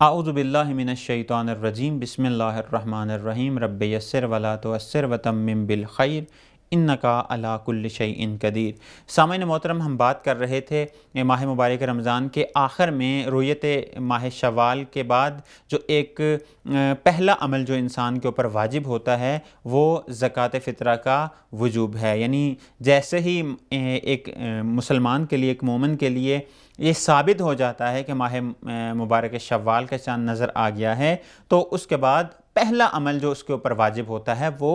अऊज़ु बिल्लाहि मिनश शैतानिर रजीम बिस्मिल्लाहिर रहमानिर रहीम रब्बि यस्सिर वला तुअस्सिर वतम्मिम बिल खैर इन्नका अला कुल्लि शैइन कदीर। सामईन मोहतरम, हम बात कर रहे थे माह मुबारक रमज़ान के आखिर में रुयत माह शवाल के बाद जो एक पहला अमल जो इंसान के ऊपर वाजिब होता है वो ज़कात फ़ितरा का वजूब है। यानी जैसे ही एक मुसलमान के लिए, एक मोमिन के लिए ये साबित हो जाता है कि माह मुबारक शव्वाल का चाँद नज़र आ गया है, तो उसके बाद पहला अमल जो उसके ऊपर वाजिब होता है वो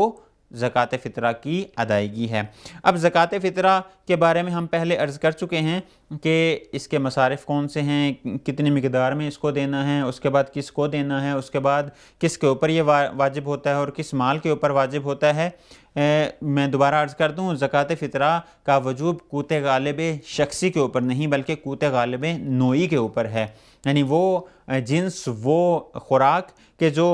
ज़कात फ़ितरा की अदायगी है। अब ज़कात फ़ितरा के बारे में हम पहले अर्ज़ कर चुके हैं कि इसके मसारिफ़ कौन से हैं, कितनी मिक़दार में इसको देना है, उसके बाद किसको देना है, उसके बाद किसके ऊपर ये वाजिब होता है और किस माल के ऊपर वाजिब होता है। मैं दोबारा अर्ज़ कर दूँ, ज़कात फ़ितरा का वजूब क़ूत ग़ालिब शख्सी के ऊपर नहीं बल्कि क़ूत ग़ालिब नोई के ऊपर है। यानी वो जिन्स, वो ख़ुराक के जो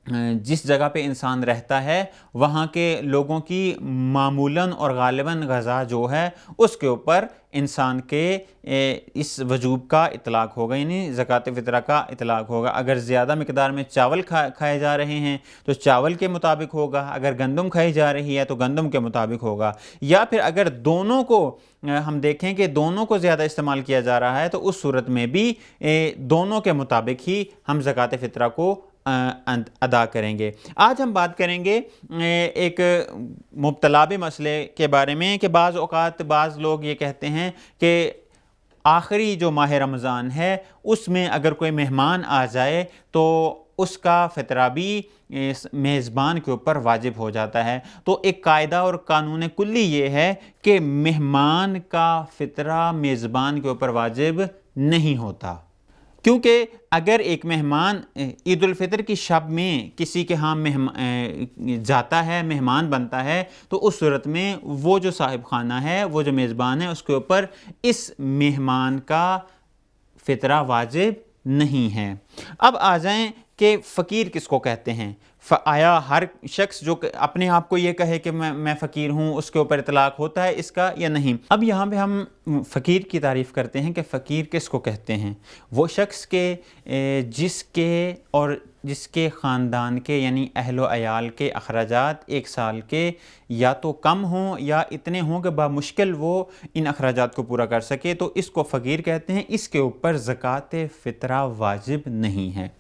जिस जगह पे इंसान रहता है वहाँ के लोगों की मामूलन और गालिबन ग़ज़ा जो है उसके ऊपर इंसान के इस वजूब का इतलाक़ होगा, यानी ज़कात फ़ितरा का इतलाक़ होगा। अगर ज़्यादा मिक़दार में चावल खाए जा रहे हैं तो चावल के मुताबिक होगा, अगर गंदम खाई जा रही है तो गंदम के मुताबिक होगा, या फिर अगर दोनों को हम देखें कि दोनों को ज़्यादा इस्तेमाल किया जा रहा है तो उस सूरत में भी दोनों के मुताबिक ही हम ज़कात फ़ितरा को अदा करेंगे। आज हम बात करेंगे एक मुब्तलाबी मसले के बारे में कि बाज़ औक़ात बाज़ लोग ये कहते हैं कि आखिरी जो माह रमज़ान है उसमें अगर कोई मेहमान आ जाए तो उसका फ़ितरा भी इस मेज़बान के ऊपर वाजिब हो जाता है। तो एक कायदा और कानून कुल्ली ये है कि मेहमान का फ़ितरा मेज़बान के ऊपर वाजिब नहीं होता, क्योंकि अगर एक मेहमान ईद उल फ़ितर की शब में किसी के यहाँ जाता है, मेहमान बनता है, तो उस सूरत में वो जो साहिब खाना है, वो जो मेज़बान है, उसके ऊपर इस मेहमान का फ़ितरा वाजिब नहीं है। अब आ जाएं कि फ़कीर किसको कहते हैं। आया हर शख्स जो अपने आप को ये कहे कि मैं फ़कीर हूँ उसके ऊपर इतलाक़ होता है इसका या नहीं। अब यहाँ पे हम फ़कीर की तारीफ़ करते हैं कि फ़कीर किसको कहते हैं। वो शख्स के जिसके ख़ानदान के यानी अहलो अयाल के अखराजात एक साल के या तो कम हों या इतने हों कि बामुश्किल वो इन अखराजात को पूरा कर सके, तो इसको फ़कीर कहते हैं। इसके ऊपर ज़कात फ़ितरा वाजिब नहीं है।